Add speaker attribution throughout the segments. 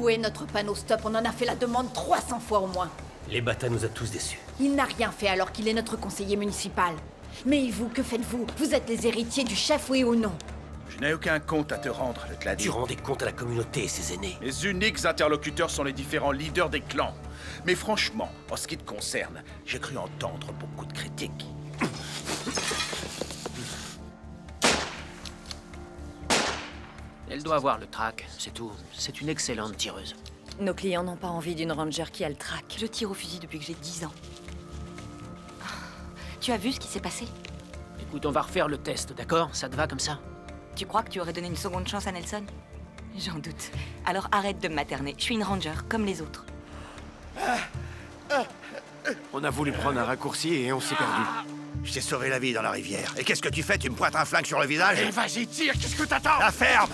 Speaker 1: Où est notre panneau stop? On en a fait la demande 300 fois au moins.
Speaker 2: Les Bata nous a tous déçus.
Speaker 1: Il n'a rien fait alors qu'il est notre conseiller municipal. Mais vous, que faites-vous? Vous êtes les héritiers du chef, oui ou non?
Speaker 3: Je n'ai aucun compte à te rendre, je te l'ai dit.
Speaker 2: Tu rendais compte à la communauté et ses aînés.
Speaker 3: Les uniques interlocuteurs sont les différents leaders des clans. Mais franchement, en ce qui te concerne, j'ai cru entendre beaucoup de critiques.
Speaker 4: Elle doit avoir le trac, c'est tout. C'est une excellente tireuse.
Speaker 5: Nos clients n'ont pas envie d'une ranger qui a le trac.
Speaker 6: Je tire au fusil depuis que j'ai 10 ans. Tu as vu ce qui s'est passé?
Speaker 4: Écoute, on va refaire le test, d'accord? Ça te va comme ça?
Speaker 6: Tu crois que tu aurais donné une seconde chance à Nelson? J'en doute. Alors arrête de me materner. Je suis une ranger, comme les autres.
Speaker 7: On a voulu prendre un raccourci et on s'est perdu.
Speaker 8: Je t'ai sauvé la vie dans la rivière. Et qu'est-ce que tu fais? Tu me pointes un flingue sur le visage?
Speaker 7: Eh, vas-y, tire, qu'est-ce que t'attends?
Speaker 8: La ferme!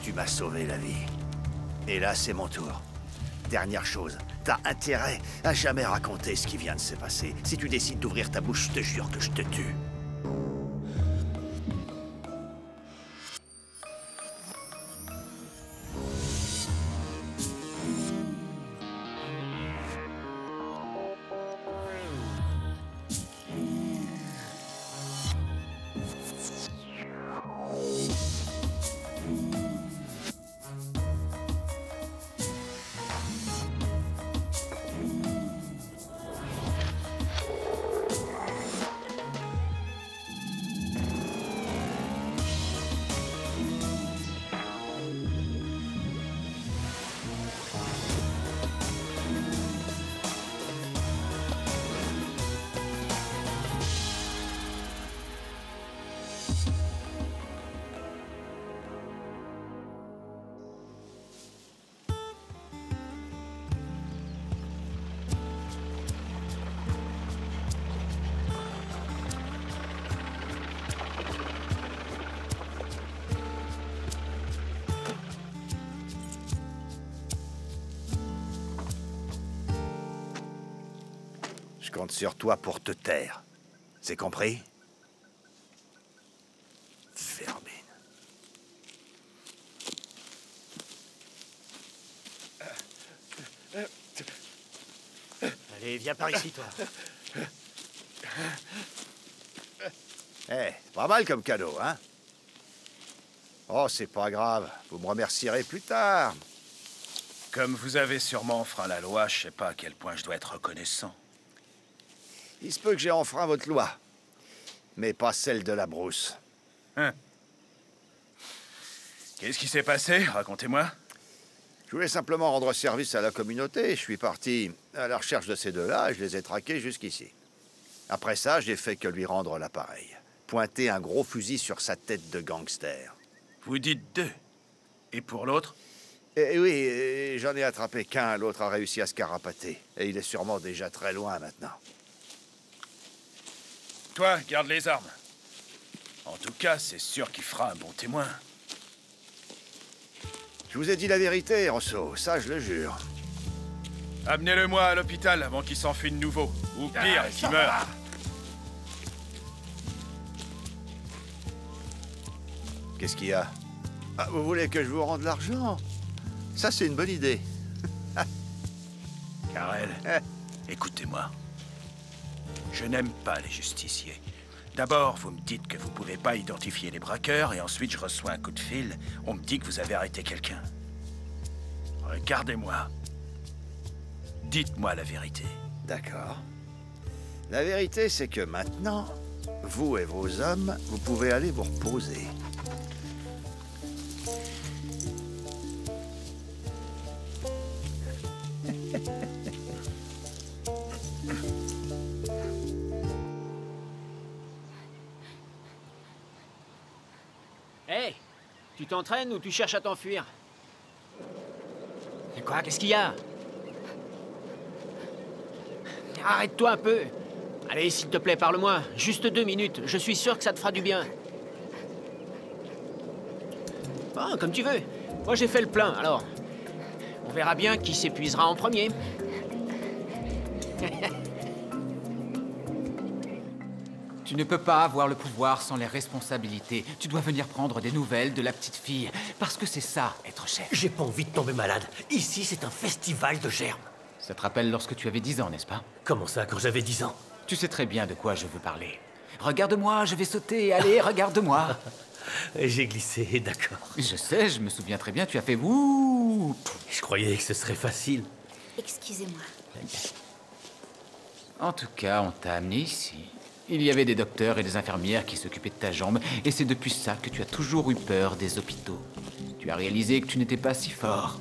Speaker 8: Tu m'as sauvé la vie. Et là, c'est mon tour. Dernière chose, t'as intérêt à jamais raconter ce qui vient de se passer. Si tu décides d'ouvrir ta bouche, je te jure que je te tue. Je compte sur toi pour te taire. C'est compris? Vermine.
Speaker 4: Allez, viens par ici, toi.
Speaker 8: Eh, pas mal comme cadeau, hein? Oh, c'est pas grave. Vous me remercierez plus tard.
Speaker 3: Comme vous avez sûrement enfreint la loi, je sais pas à quel point je dois être reconnaissant.
Speaker 8: Il se peut que j'ai enfreint votre loi, mais pas celle de la brousse.
Speaker 3: Hein? Qu'est-ce qui s'est passé? Racontez-moi.
Speaker 8: Je voulais simplement rendre service à la communauté. Je suis parti à la recherche de ces deux-là et je les ai traqués jusqu'ici. Après ça, j'ai fait que lui rendre l'appareil. Pointer un gros fusil sur sa tête de gangster.
Speaker 3: Vous dites deux. Et pour l'autre?
Speaker 8: Eh oui, j'en ai attrapé qu'un. L'autre a réussi à se carapater. Et il est sûrement déjà très loin maintenant.
Speaker 3: Toi, garde les armes. En tout cas, c'est sûr qu'il fera un bon témoin.
Speaker 8: Je vous ai dit la vérité, Rosso. Ça, je le jure.
Speaker 3: Amenez-le-moi à l'hôpital avant qu'il s'enfuit de nouveau. Ou pire, qu'il meure.
Speaker 8: Qu'est-ce qu'il y a? Ah, vous voulez que je vous rende l'argent? Ça, c'est une bonne idée.
Speaker 3: Karel, écoutez-moi. Je n'aime pas les justiciers. D'abord, vous me dites que vous pouvez pas identifier les braqueurs, et ensuite je reçois un coup de fil. On me dit que vous avez arrêté quelqu'un. Regardez-moi. Dites-moi la vérité.
Speaker 8: D'accord. La vérité, c'est que maintenant, vous et vos hommes, vous pouvez aller vous reposer.
Speaker 4: Hey, tu t'entraînes ou tu cherches à t'enfuir? Quoi? Qu'est-ce qu'il y a? Arrête-toi un peu. Allez, s'il te plaît, parle-moi. Juste 2 minutes. Je suis sûr que ça te fera du bien. Oh, comme tu veux. Moi, j'ai fait le plein, alors. On verra bien qui s'épuisera en premier.
Speaker 9: Tu ne peux pas avoir le pouvoir sans les responsabilités. Tu dois venir prendre des nouvelles de la petite fille. Parce que c'est ça, être chef.
Speaker 2: J'ai pas envie de tomber malade. Ici, c'est un festival de germes.
Speaker 9: Ça te rappelle lorsque tu avais 10 ans, n'est-ce pas?
Speaker 2: Comment ça, quand j'avais 10 ans?
Speaker 9: Tu sais très bien de quoi je veux parler. Regarde-moi, je vais sauter. Allez, regarde-moi.
Speaker 2: J'ai glissé, d'accord.
Speaker 9: Je sais, je me souviens très bien, tu as fait ouh.
Speaker 2: Je croyais que ce serait facile.
Speaker 1: Excusez-moi.
Speaker 9: En tout cas, on t'a amené ici. Il y avait des docteurs et des infirmières qui s'occupaient de ta jambe, et c'est depuis ça que tu as toujours eu peur des hôpitaux. Tu as réalisé que tu n'étais pas si fort.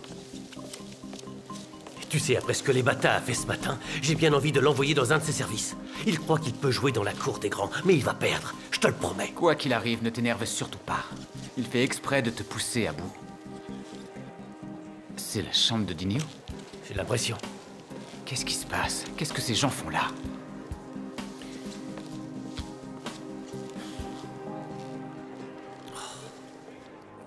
Speaker 2: Tu sais, après ce que les Bata a fait ce matin, j'ai bien envie de l'envoyer dans un de ses services. Il croit qu'il peut jouer dans la cour des grands, mais il va perdre, je te le promets.
Speaker 9: Quoi qu'il arrive, ne t'énerve surtout pas. Il fait exprès de te pousser à bout. C'est la chambre de Dineo?
Speaker 2: J'ai l'impression.
Speaker 9: Qu'est-ce qui se passe? Qu'est-ce que ces gens font là?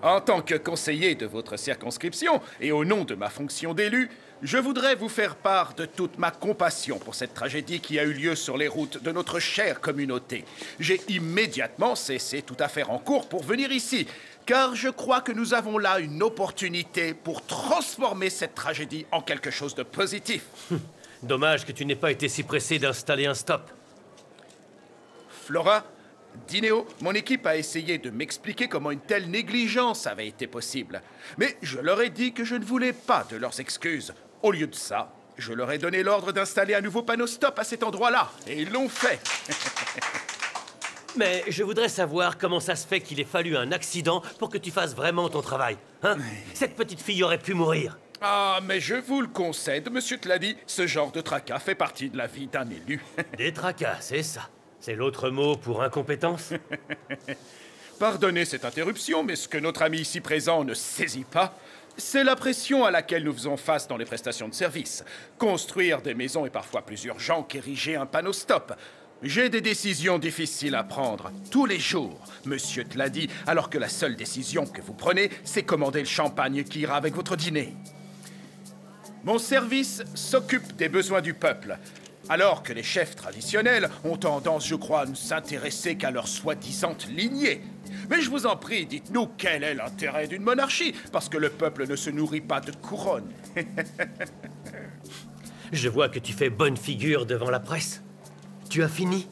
Speaker 3: En tant que conseiller de votre circonscription et au nom de ma fonction d'élu, je voudrais vous faire part de toute ma compassion pour cette tragédie qui a eu lieu sur les routes de notre chère communauté. J'ai immédiatement cessé toute affaire en cours pour venir ici, car je crois que nous avons là une opportunité pour transformer cette tragédie en quelque chose de positif.
Speaker 2: Dommage que tu n'aies pas été si pressé d'installer un stop.
Speaker 3: Flora, Dineo, mon équipe a essayé de m'expliquer comment une telle négligence avait été possible. Mais je leur ai dit que je ne voulais pas de leurs excuses. Au lieu de ça, je leur ai donné l'ordre d'installer un nouveau panneau stop à cet endroit-là. Et ils l'ont fait.
Speaker 2: Mais je voudrais savoir comment ça se fait qu'il ait fallu un accident pour que tu fasses vraiment ton travail. Hein? Cette petite fille aurait pu mourir.
Speaker 3: Ah, mais je vous le concède, monsieur te l'a dit, ce genre de tracas fait partie de la vie d'un élu.
Speaker 2: Des tracas, c'est ça. C'est l'autre mot pour incompétence.
Speaker 3: Pardonnez cette interruption, mais ce que notre ami ici présent ne saisit pas, c'est la pression à laquelle nous faisons face dans les prestations de service. Construire des maisons est parfois plus urgent qu'ériger un panneau stop. J'ai des décisions difficiles à prendre, tous les jours, monsieur te l'a dit, alors que la seule décision que vous prenez, c'est commander le champagne qui ira avec votre dîner. Mon service s'occupe des besoins du peuple, alors que les chefs traditionnels ont tendance, je crois, à ne s'intéresser qu'à leur soi-disant lignée. Mais je vous en prie, dites-nous quel est l'intérêt d'une monarchie, parce que le peuple ne se nourrit pas de couronne.
Speaker 2: Je vois que tu fais bonne figure devant la presse. Tu as fini?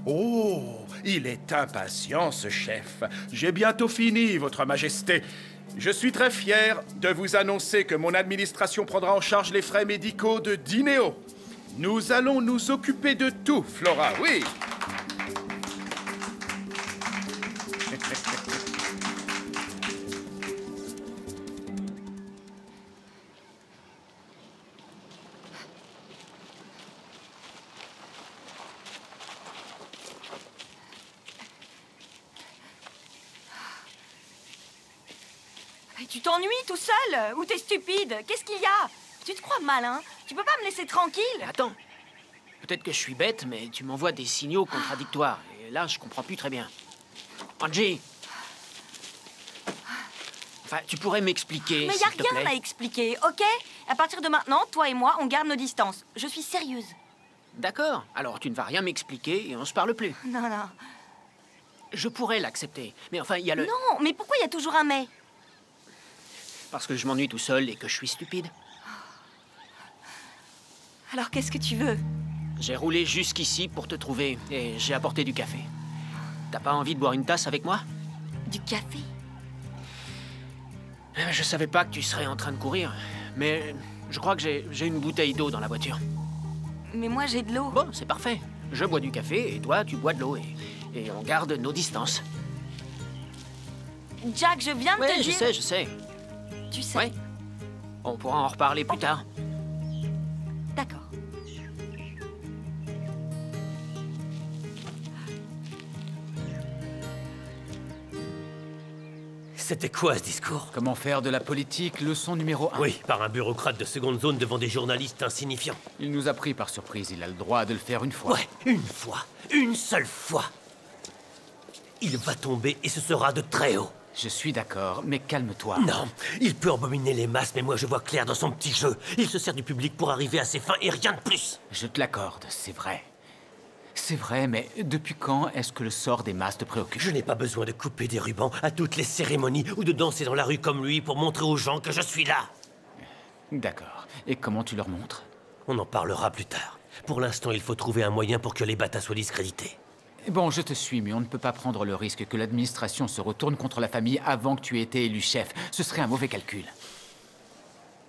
Speaker 3: Oh, il est impatient, ce chef. J'ai bientôt fini, Votre Majesté. Je suis très fier de vous annoncer que mon administration prendra en charge les frais médicaux de Dineo. Nous allons nous occuper de tout, Flora, oui.
Speaker 6: Tu t'ennuies tout seul? Ou t'es stupide? Qu'est-ce qu'il y a? Tu te crois malin? Tu peux pas me laisser tranquille?
Speaker 4: Attends. Peut-être que je suis bête, mais tu m'envoies des signaux contradictoires. Et là, je comprends plus très bien. Angie! Enfin, tu pourrais m'expliquer,
Speaker 6: Mais
Speaker 4: s'il
Speaker 6: y a
Speaker 4: te plaît?
Speaker 6: rien à expliquer, ok? À partir de maintenant, toi et moi, on garde nos distances. Je suis sérieuse.
Speaker 4: D'accord. Alors, tu ne vas rien m'expliquer et on se parle plus.
Speaker 6: Non, non.
Speaker 4: Je pourrais l'accepter. Mais enfin, il y a le...
Speaker 6: Non, mais pourquoi il y a toujours un mais?
Speaker 4: Parce que je m'ennuie tout seul et que je suis stupide.
Speaker 6: Alors qu'est-ce que tu veux?
Speaker 4: J'ai roulé jusqu'ici pour te trouver et j'ai apporté du café. T'as pas envie de boire une tasse avec moi?
Speaker 6: Du café?
Speaker 4: Je savais pas que tu serais en train de courir, mais je crois que j'ai une bouteille d'eau dans la voiture.
Speaker 6: Mais moi, j'ai de l'eau.
Speaker 4: Bon, c'est parfait. Je bois du café et toi, tu bois de l'eau et on garde nos distances.
Speaker 6: Jack, je viens de te dire...
Speaker 4: je sais.
Speaker 6: Tu sais.
Speaker 4: Ouais. On pourra en reparler plus tard.
Speaker 6: D'accord.
Speaker 2: C'était quoi ce discours?
Speaker 9: Comment faire de la politique leçon numéro 1.
Speaker 2: Oui, par un bureaucrate de seconde zone devant des journalistes insignifiants.
Speaker 9: Il nous a pris par surprise, il a le droit de le faire une fois.
Speaker 2: Ouais, une fois. Une seule fois. Il va tomber et ce sera de très haut.
Speaker 9: Je suis d'accord, mais calme-toi.
Speaker 2: Non, il peut embobiner les masses, mais moi je vois clair dans son petit jeu. Il se sert du public pour arriver à ses fins et rien de plus.
Speaker 9: Je te l'accorde, c'est vrai. C'est vrai, mais depuis quand est-ce que le sort des masses te préoccupe?
Speaker 2: Je n'ai pas besoin de couper des rubans à toutes les cérémonies ou de danser dans la rue comme lui pour montrer aux gens que je suis là.
Speaker 9: D'accord. Et comment tu leur montres?
Speaker 2: On en parlera plus tard. Pour l'instant, il faut trouver un moyen pour que les Bata soient discrédités.
Speaker 9: Bon, je te suis, mais on ne peut pas prendre le risque que l'administration se retourne contre la famille avant que tu aies été élu chef. Ce serait un mauvais calcul.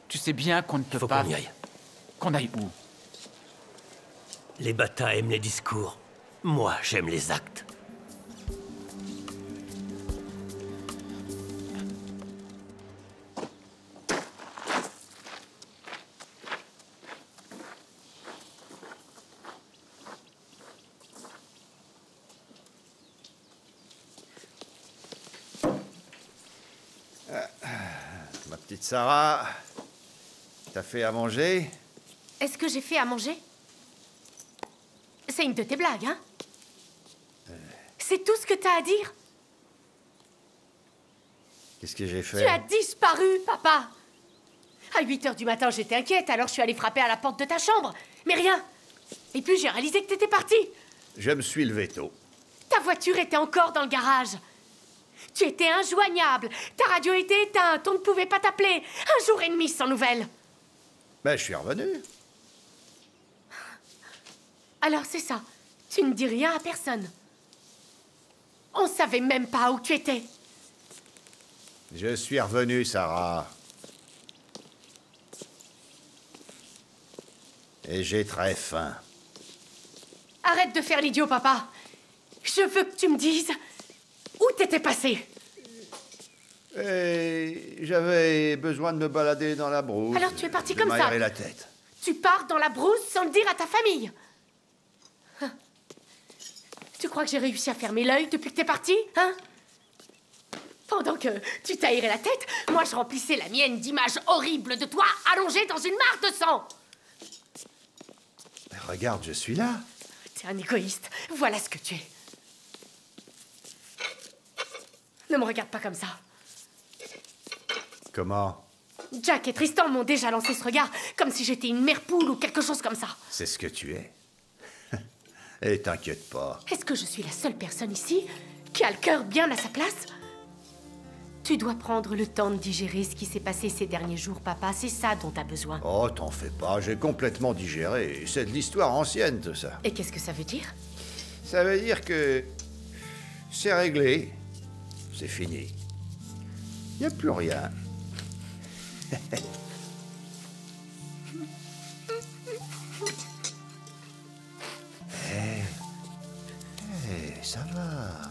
Speaker 9: Tu sais bien qu'on ne peut
Speaker 2: Faut
Speaker 9: pas...
Speaker 2: qu'on y aille.
Speaker 9: Qu'on aille où?
Speaker 2: Les Bata aiment les discours. Moi, j'aime les actes.
Speaker 8: Ma petite Sarah, t'as fait à manger?
Speaker 10: Est-ce que j'ai fait à manger? C'est une de tes blagues, hein? C'est tout ce que t'as à dire?
Speaker 8: Qu'est-ce que j'ai fait?
Speaker 10: Tu as disparu, papa! À 8 h du matin, j'étais inquiète, alors je suis allée frapper à la porte de ta chambre. Mais rien! Et puis j'ai réalisé que t'étais parti.
Speaker 8: Je me suis levé tôt.
Speaker 10: Ta voiture était encore dans le garage. Tu étais injoignable. Ta radio était éteinte, on ne pouvait pas t'appeler. Un jour et demi sans nouvelles.
Speaker 8: Ben, je suis revenu.
Speaker 10: Alors c'est ça. Tu ne dis rien à personne. On savait même pas où tu étais.
Speaker 8: Je suis revenu, Sarah. Et j'ai très faim.
Speaker 10: Arrête de faire l'idiot, papa. Je veux que tu me dises où t'étais passé.
Speaker 8: Et j'avais besoin de me balader dans la brousse.
Speaker 10: Alors tu es parti
Speaker 8: de
Speaker 10: comme ça.
Speaker 8: m'aérer la tête.
Speaker 10: Tu pars dans la brousse sans le dire à ta famille. Hein? Tu crois que j'ai réussi à fermer l'œil depuis que t'es parti, hein? Pendant que tu t'aérais la tête, moi je remplissais la mienne d'images horribles de toi allongé dans une mare de sang.
Speaker 8: Regarde, je suis là.
Speaker 10: T'es un égoïste. Voilà ce que tu es. Ne me regarde pas comme ça.
Speaker 8: Comment?
Speaker 10: Jack et Tristan m'ont déjà lancé ce regard, comme si j'étais une mère poule ou quelque chose comme ça.
Speaker 8: C'est ce que tu es. Et t'inquiète pas.
Speaker 10: Est-ce que je suis la seule personne ici qui a le cœur bien à sa place? Tu dois prendre le temps de digérer ce qui s'est passé ces derniers jours, papa. C'est ça dont t'as besoin.
Speaker 8: Oh, t'en fais pas, j'ai complètement digéré. C'est de l'histoire ancienne, tout ça.
Speaker 10: Et qu'est-ce que ça veut dire?
Speaker 8: Ça veut dire que c'est réglé. C'est fini. Y a plus rien. Ça va.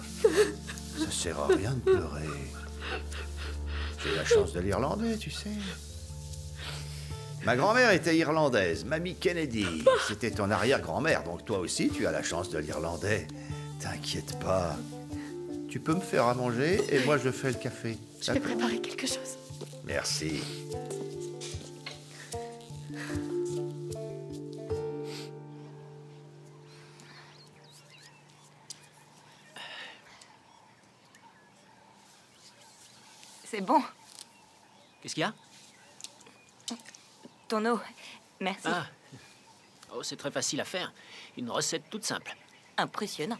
Speaker 8: Ça sert à rien de pleurer. J'ai la chance de l'irlandais, tu sais. Ma grand-mère était irlandaise, Mamie Kennedy. C'était ton arrière-grand-mère, donc toi aussi, tu as la chance de l'irlandais. T'inquiète pas. Tu peux me faire à manger et moi je fais le café.
Speaker 10: Je vais préparer quelque chose.
Speaker 8: Merci.
Speaker 6: C'est bon.
Speaker 4: Qu'est-ce qu'il y a?
Speaker 6: Ton eau. Merci.
Speaker 4: Ah. Oh, c'est très facile à faire. Une recette toute simple.
Speaker 6: Impressionnant.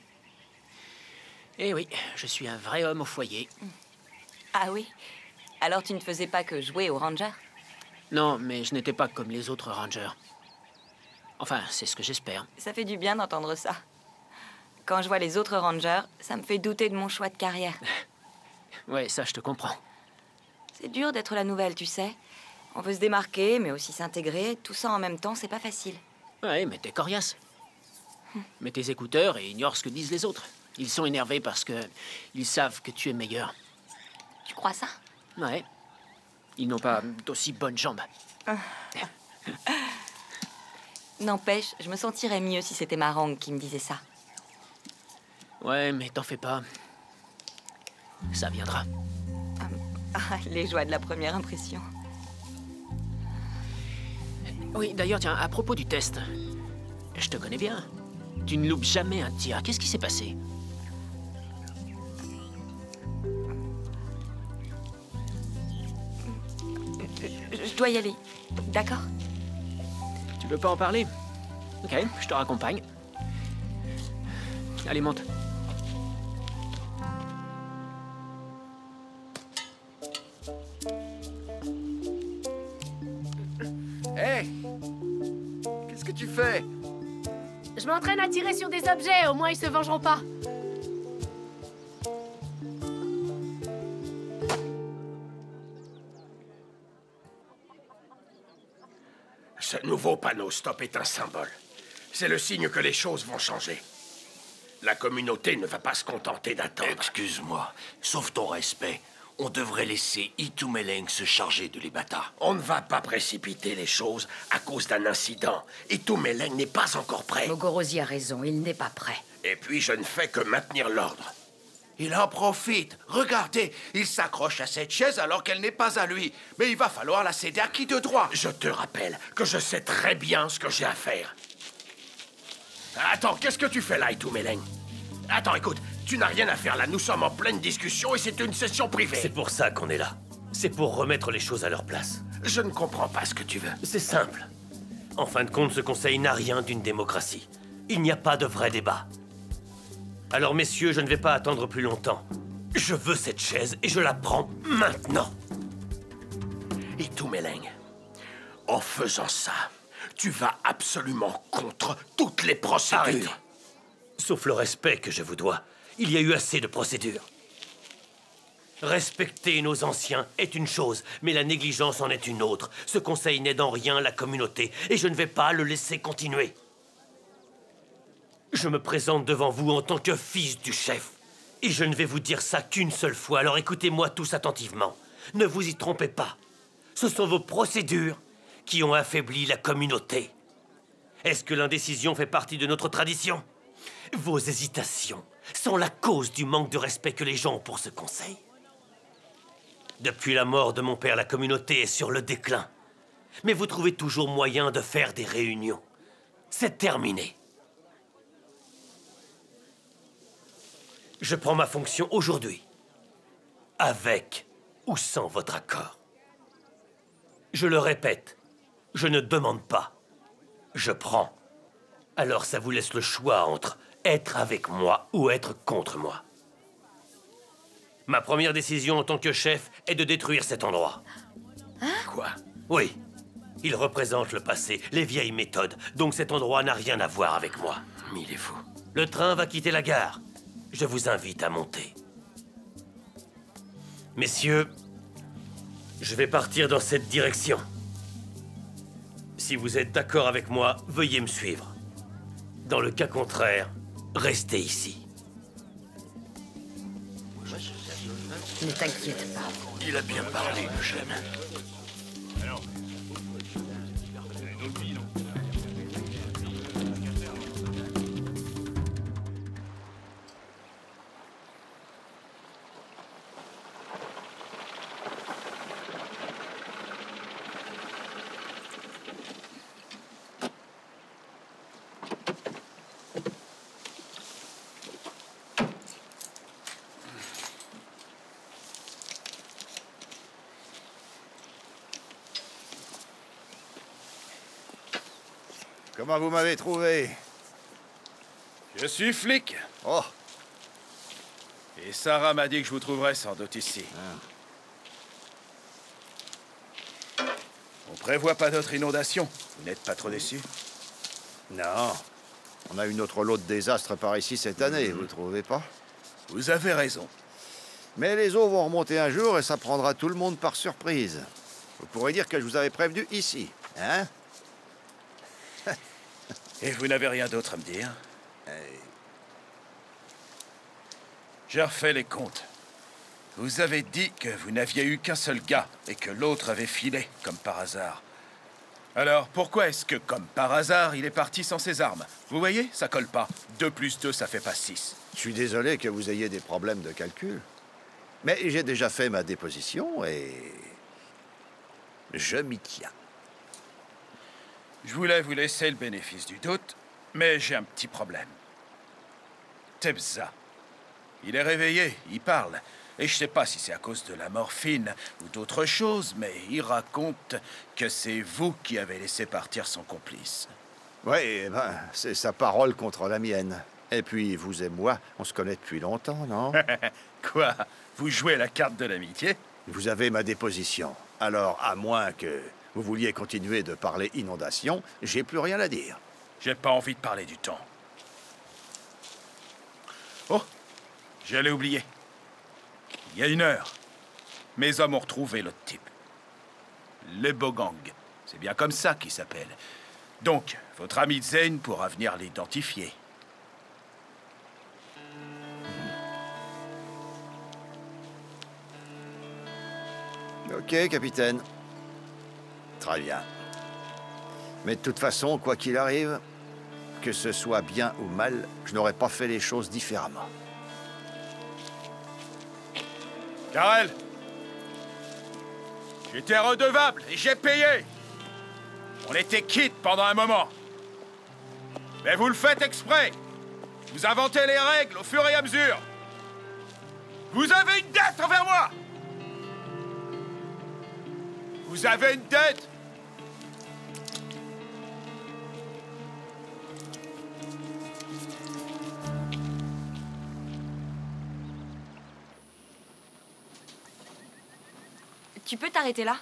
Speaker 4: Eh oui, je suis un vrai homme au foyer.
Speaker 6: Ah oui? Alors tu ne faisais pas que jouer aux rangers?
Speaker 4: Non, mais je n'étais pas comme les autres rangers. Enfin, c'est ce que j'espère.
Speaker 6: Ça fait du bien d'entendre ça. Quand je vois les autres rangers, ça me fait douter de mon choix de carrière.
Speaker 4: Ouais, ça, je te comprends.
Speaker 6: C'est dur d'être la nouvelle, tu sais. On veut se démarquer, mais aussi s'intégrer. Tout ça en même temps, c'est pas facile.
Speaker 4: Ouais, mais t'es coriace. Mets tes écouteurs et ignore ce que disent les autres. Ils sont énervés parce que ils savent que tu es meilleur.
Speaker 6: Tu crois ça?
Speaker 4: Ouais. Ils n'ont pas d'aussi bonnes jambes.
Speaker 6: N'empêche, je me sentirais mieux si c'était ma rangue qui me disait ça.
Speaker 4: Ouais, mais t'en fais pas. Ça viendra.
Speaker 6: Les joies de la première impression.
Speaker 4: Oui, d'ailleurs, tiens, à propos du test. Je te connais bien. Tu ne loupes jamais un tir. Qu'est-ce qui s'est passé?
Speaker 6: Je dois y aller. D'accord?
Speaker 4: Tu veux pas en parler? Ok, je te raccompagne. Allez, monte.
Speaker 3: Hé! Qu'est-ce que tu fais?
Speaker 10: Je m'entraîne à tirer sur des objets, au moins ils se vengeront pas.
Speaker 3: Ce nouveau panneau stop est un symbole. C'est le signe que les choses vont changer. La communauté ne va pas se contenter d'attendre.
Speaker 11: Excuse-moi, sauf ton respect, on devrait laisser Itumeleng se charger de l'Ebata.
Speaker 3: On ne va pas précipiter les choses à cause d'un incident. Itumeleng n'est pas encore prêt.
Speaker 1: Mogorosi a raison, il n'est pas prêt.
Speaker 3: Et puis je ne fais que maintenir l'ordre.
Speaker 11: Il en profite. Regardez, il s'accroche à cette chaise alors qu'elle n'est pas à lui. Mais il va falloir la céder à qui de droit?
Speaker 3: Je te rappelle que je sais très bien ce que j'ai à faire. Attends, qu'est-ce que tu fais là, Itumeleng? Attends, écoute, tu n'as rien à faire là. Nous sommes en pleine discussion et c'est une session privée.
Speaker 2: C'est pour ça qu'on est là. C'est pour remettre les choses à leur place.
Speaker 3: Je ne comprends pas ce que tu veux.
Speaker 2: C'est simple. En fin de compte, ce conseil n'a rien d'une démocratie. Il n'y a pas de vrai débat. Alors, messieurs, je ne vais pas attendre plus longtemps. Je veux cette chaise et je la prends maintenant.
Speaker 3: Itumeleng, en faisant ça, tu vas absolument contre toutes les procédures.
Speaker 2: Arrêtez. Sauf le respect que je vous dois. Il y a eu assez de procédures. Respecter nos anciens est une chose, mais la négligence en est une autre. Ce conseil n'aide en rien la communauté, et je ne vais pas le laisser continuer. Je me présente devant vous en tant que fils du chef. Et je ne vais vous dire ça qu'une seule fois, alors écoutez-moi tous attentivement. Ne vous y trompez pas. Ce sont vos procédures qui ont affaibli la communauté. Est-ce que l'indécision fait partie de notre tradition? Vos hésitations sont la cause du manque de respect que les gens ont pour ce conseil. Depuis la mort de mon père, la communauté est sur le déclin. Mais vous trouvez toujours moyen de faire des réunions. C'est terminé. Je prends ma fonction aujourd'hui, avec ou sans votre accord. Je le répète, je ne demande pas, je prends. Alors ça vous laisse le choix entre être avec moi ou être contre moi. Ma première décision en tant que chef est de détruire cet endroit.
Speaker 3: Quoi?
Speaker 2: Oui, il représente le passé, les vieilles méthodes, donc cet endroit n'a rien à voir avec moi.
Speaker 3: Mais il est fou.
Speaker 2: Le train va quitter la gare. Je vous invite à monter. Messieurs, je vais partir dans cette direction. Si vous êtes d'accord avec moi, veuillez me suivre. Dans le cas contraire, restez ici.
Speaker 1: Ne t'inquiète pas.
Speaker 11: Il a bien parlé, le jeune.
Speaker 8: Comment vous m'avez trouvé?
Speaker 3: Je suis flic.
Speaker 8: Oh,
Speaker 3: Et Sarah m'a dit que je vous trouverais sans doute ici. On prévoit pas d'autres inondations. Vous n'êtes pas trop déçus?
Speaker 8: non. On a eu notre lot de désastres par ici cette année, vous trouvez pas?
Speaker 3: Vous avez raison.
Speaker 8: Mais les eaux vont remonter un jour et ça prendra tout le monde par surprise. Vous pourrez dire que je vous avais prévenu ici, hein?
Speaker 3: Et vous n'avez rien d'autre à me dire? J'ai refait les comptes. Vous avez dit que vous n'aviez eu qu'un seul gars et que l'autre avait filé, comme par hasard. Alors, pourquoi est-ce que, comme par hasard, il est parti sans ses armes? Vous voyez, ça colle pas. 2 plus 2, ça fait pas 6.
Speaker 8: Je suis désolé que vous ayez des problèmes de calcul. Mais j'ai déjà fait ma déposition et... je m'y tiens.
Speaker 3: Je voulais vous laisser le bénéfice du doute, mais j'ai un petit problème. Tebza. Il est réveillé, il parle. Et je sais pas si c'est à cause de la morphine ou d'autre chose, mais il raconte que c'est vous qui avez laissé partir son complice.
Speaker 8: Oui, ben, c'est sa parole contre la mienne. Et puis, vous et moi, on se connaît depuis longtemps, non?
Speaker 3: Quoi? Vous jouez la carte de l'amitié?
Speaker 8: Vous avez ma déposition. Alors, à moins que vous vouliez continuer de parler inondation, j'ai plus rien à dire.
Speaker 3: J'ai pas envie de parler du temps. Oh, j'allais oublier. Il y a 1 heure, mes hommes ont retrouvé l'autre type. Le Bogang. C'est bien comme ça qu'il s'appelle. Donc, votre ami Zane pourra venir l'identifier.
Speaker 8: Ok, capitaine. Très bien. Mais de toute façon, quoi qu'il arrive, que ce soit bien ou mal, je n'aurais pas fait les choses différemment.
Speaker 3: Karel! J'étais redevable et j'ai payé! On était quittes pendant un moment. Mais vous le faites exprès! Vous inventez les règles au fur et à mesure! Vous avez une dette envers moi! Vous avez une dette!
Speaker 6: Tu peux t'arrêter là?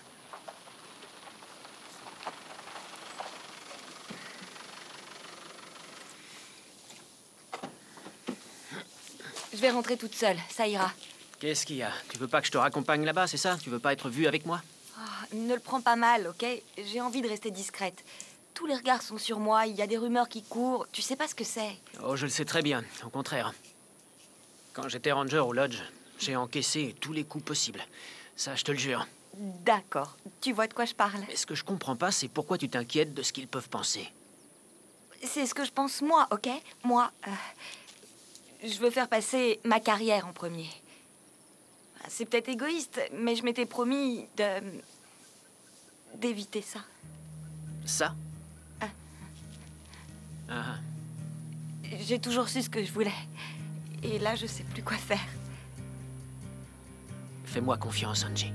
Speaker 6: Je vais rentrer toute seule, ça ira.
Speaker 4: Qu'est-ce qu'il y a? Tu veux pas que je te raccompagne là-bas, c'est ça? Tu veux pas être vue avec moi?
Speaker 6: Oh, ne le prends pas mal, ok? J'ai envie de rester discrète. Tous les regards sont sur moi, il y a des rumeurs qui courent. Tu sais pas ce que c'est.
Speaker 4: Oh, je le sais très bien, au contraire. Quand j'étais ranger au lodge, j'ai encaissé tous les coups possibles. Ça, je te le jure.
Speaker 6: D'accord, tu vois de quoi je parle.
Speaker 4: Mais ce que je comprends pas, c'est pourquoi tu t'inquiètes de ce qu'ils peuvent penser.
Speaker 6: C'est ce que je pense moi, ok? Moi, je veux faire passer ma carrière en premier. C'est peut-être égoïste, mais je m'étais promis d'éviter ça.
Speaker 4: Ça? Ah.
Speaker 6: J'ai toujours su ce que je voulais. Et là, je sais plus quoi faire.
Speaker 4: Fais-moi confiance, Angie.